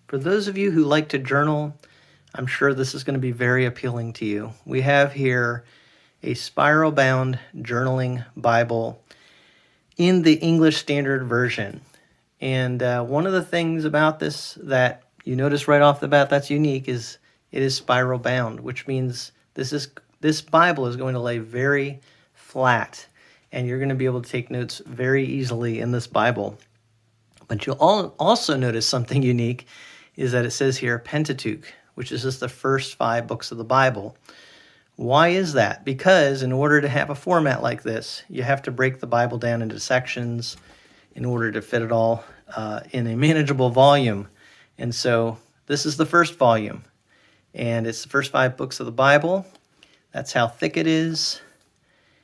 For those of you who like to journal, I'm sure this is going to be very appealing to you. We have here a spiral-bound journaling Bible in the English Standard Version. And one of the things about this that you notice right off the bat that's unique is it is spiral-bound, which means this Bible is going to lay very flat, and you're going to be able to take notes very easily in this Bible. But you'll also notice something unique is that it says here Pentateuch, which is just the first 5 books of the Bible. Why is that? Because in order to have a format like this, you have to break the Bible down into sections in order to fit it all in a manageable volume. And so this is the first volume, and it's the first 5 books of the Bible. That's how thick it is.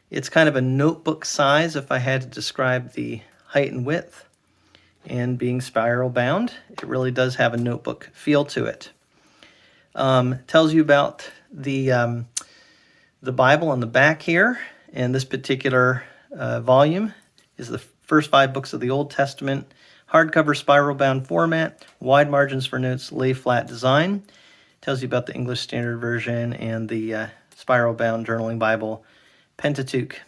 It's kind of a notebook size if I had to describe the height and width. And being spiral bound, it really does have a notebook feel to it. Tells you about the Bible on the back here, and this particular volume is the first 5 books of the Old Testament, hardcover spiral-bound format, wide margins for notes, lay flat design. Tells you about the English Standard Version and the spiral-bound journaling Bible, Pentateuch.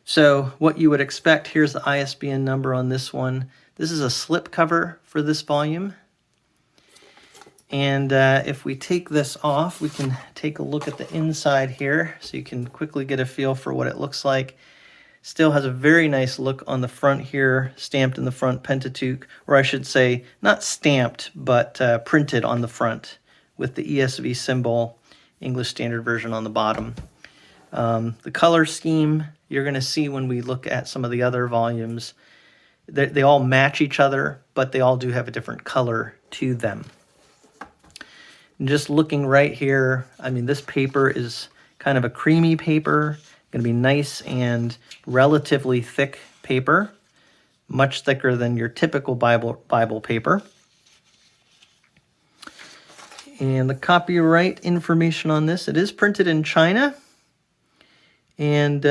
So what you would expect, here's the ISBN number on this one. This is a slip cover for this volume. And if we take this off, we can take a look at the inside here so you can quickly get a feel for what it looks like. Still has a very nice look on the front here, stamped in the front, Pentateuch, or I should say not stamped, but printed on the front with the ESV symbol, English Standard Version on the bottom. The color scheme you're going to see when we look at some of the other volumes, they all match each other, but they all do have a different color to them. And just looking right here, I mean, this paper is kind of a creamy paper, going to be nice and relatively thick paper, much thicker than your typical Bible paper. And the copyright information on this, it is printed in China. And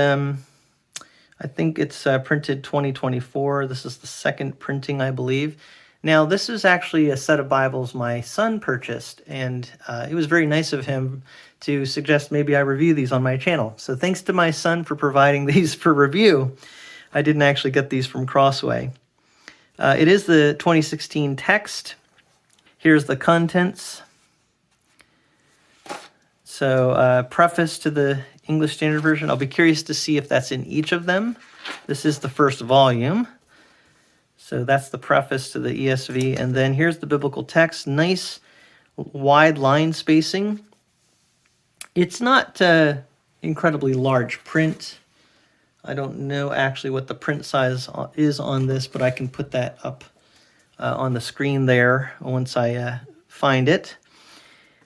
I think it's printed 2024. This is the second printing, I believe. Now, this is actually a set of Bibles my son purchased, and it was very nice of him to suggest maybe I review these on my channel. So thanks to my son for providing these for review. I didn't actually get these from Crossway. It is the 2016 text. Here's the contents. So preface to the English Standard Version. I'll be curious to see if that's in each of them. This is the first volume. So that's the preface to the ESV. And then here's the biblical text. Nice wide line spacing. It's not incredibly large print. I don't know actually what the print size is on this, but I can put that up on the screen there once I find it.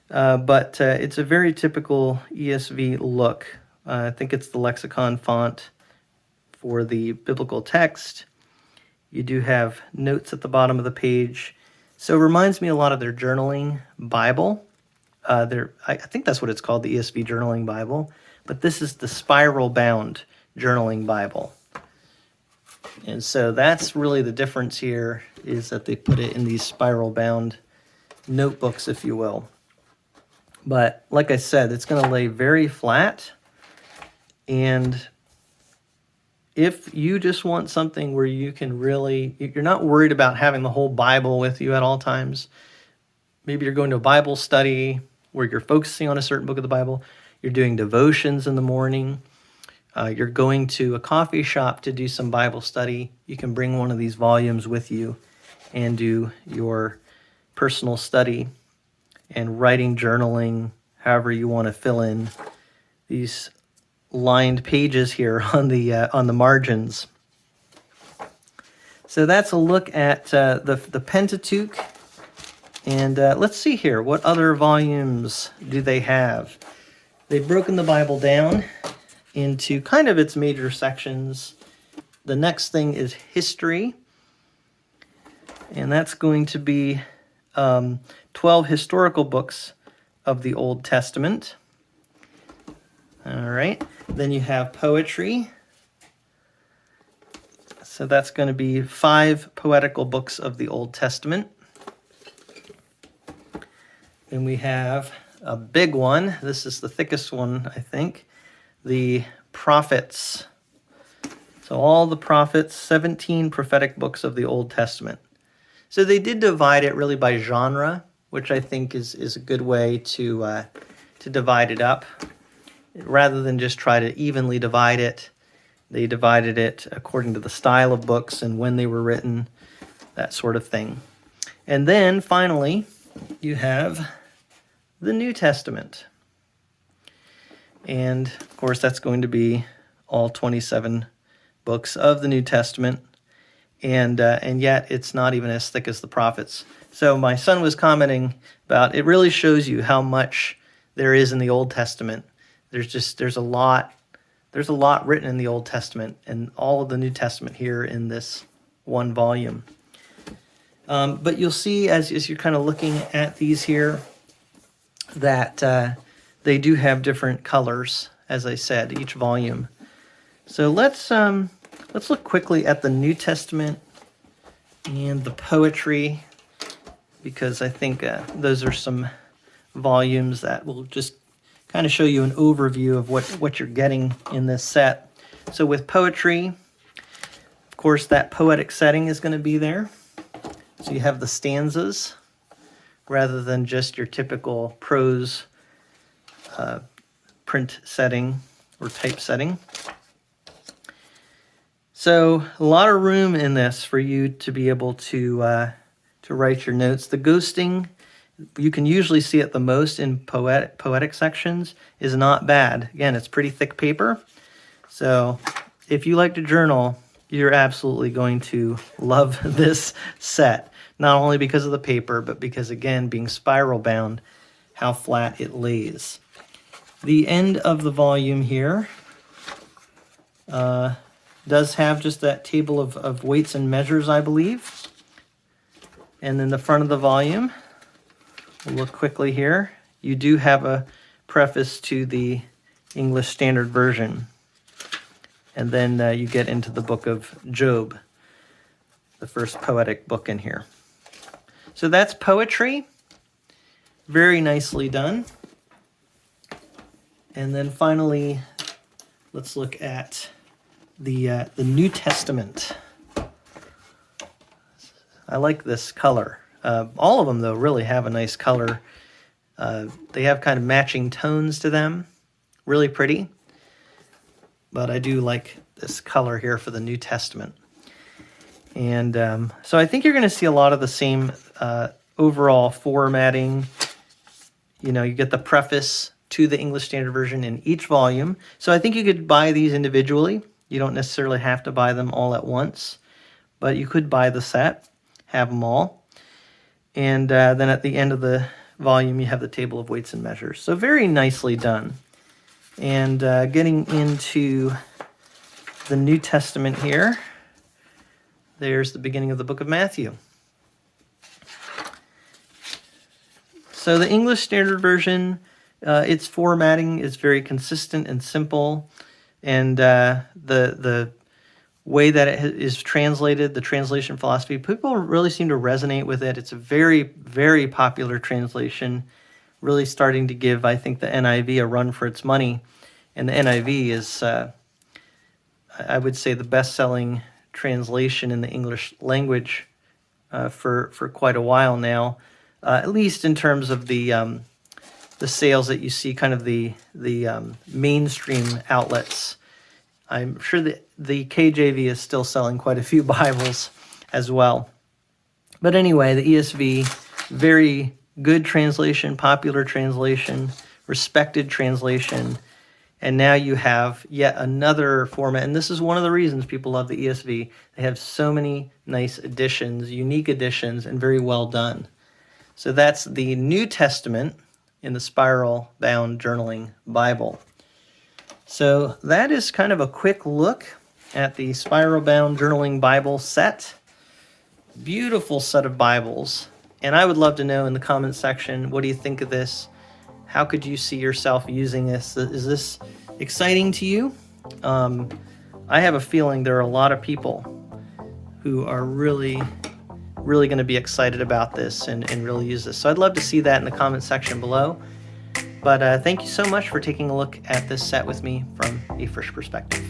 But it's a very typical ESV look. I think it's the lexicon font for the biblical text. You do have notes at the bottom of the page. So it reminds me a lot of their journaling Bible. I think that's what it's called, the ESV Journaling Bible. But this is the spiral-bound journaling Bible. And so that's really the difference here, is that they put it in these spiral-bound notebooks, if you will. But like I said, it's going to lay very flat. And if you just want something where you can really, you're not worried about having the whole Bible with you at all times. Maybe you're going to a Bible study where you're focusing on a certain book of the Bible. You're doing devotions in the morning. You're going to a coffee shop to do some Bible study. You can bring one of these volumes with you and do your personal study and writing, journaling, however you want to fill in these lined pages here on the margins. So that's a look at the Pentateuch. And let's see here, what other volumes do they have? They've broken the Bible down into kind of its major sections. The next thing is history. And that's going to be 12 historical books of the Old Testament. All right. Then you have poetry. So that's going to be 5 poetical books of the Old Testament. Then we have a big one. This is the thickest one, I think. The prophets. So all the prophets, 17 prophetic books of the Old Testament. So they did divide it really by genre, which I think is a good way to divide it up. Rather than just try to evenly divide it, they divided it according to the style of books and when they were written, that sort of thing. And then finally, you have the New Testament. And of course, that's going to be all 27 books of the New Testament. And yet it's not even as thick as the prophets. So my son was commenting about it really shows you how much there is in the Old Testament. There's a lot written in the Old Testament and all of the New Testament here in this one volume. But you'll see as you're kind of looking at these here that they do have different colors, as I said, each volume. So let's look quickly at the New Testament and the poetry, because I think those are some volumes that will just kind of show you an overview of what you're getting in this set. So with poetry, of course, that poetic setting is going to be there. So you have the stanzas rather than just your typical prose print setting or type setting. So a lot of room in this for you to be able to write your notes. The ghosting, you can usually see it the most in poetic sections, is not bad. Again, it's pretty thick paper. So if you like to journal, you're absolutely going to love this set. Not only because of the paper, but because, again, being spiral bound, how flat it lays. The end of the volume here does have just that table of weights and measures, I believe. And then the front of the volume, we'll look quickly here. You do have a preface to the English Standard Version. And then you get into the book of Job, the first poetic book in here. So that's poetry. Very nicely done. And then finally, let's look at the New Testament. I like this color. All of them, though, really have a nice color. They have kind of matching tones to them. Really pretty. But I do like this color here for the New Testament. And so I think you're going to see a lot of the same overall formatting. You know, you get the preface to the English Standard Version in each volume. So I think you could buy these individually. You don't necessarily have to buy them all at once, but you could buy the set, have them all. And then at the end of the volume, you have the table of weights and measures. So very nicely done. And getting into the New Testament here, there's the beginning of the book of Matthew. So the English Standard Version, its formatting is very consistent and simple, and the way that it is translated, the translation philosophy, people really seem to resonate with it. It's a very, very popular translation, really starting to give, I think, the NIV a run for its money. And the NIV is, I would say, the best-selling translation in the English language for quite a while now, at least in terms of the sales that you see, kind of the mainstream outlets. I'm sure that the KJV is still selling quite a few Bibles as well. But anyway, the ESV, very good translation, popular translation, respected translation. And now you have yet another format. And this is one of the reasons people love the ESV. They have so many nice additions, unique additions, and very well done. So that's the New Testament in the Spiral-Bound Journaling Bible. So that is kind of a quick look at the Spiral-Bound Journaling Bible set. Beautiful set of Bibles. And I would love to know in the comment section, what do you think of this? How could you see yourself using this? Is this exciting to you? I have a feeling there are a lot of people who are really really going to be excited about this and really use this. So I'd love to see that in the comment section below. But thank you so much for taking a look at this set with me from a fresh perspective.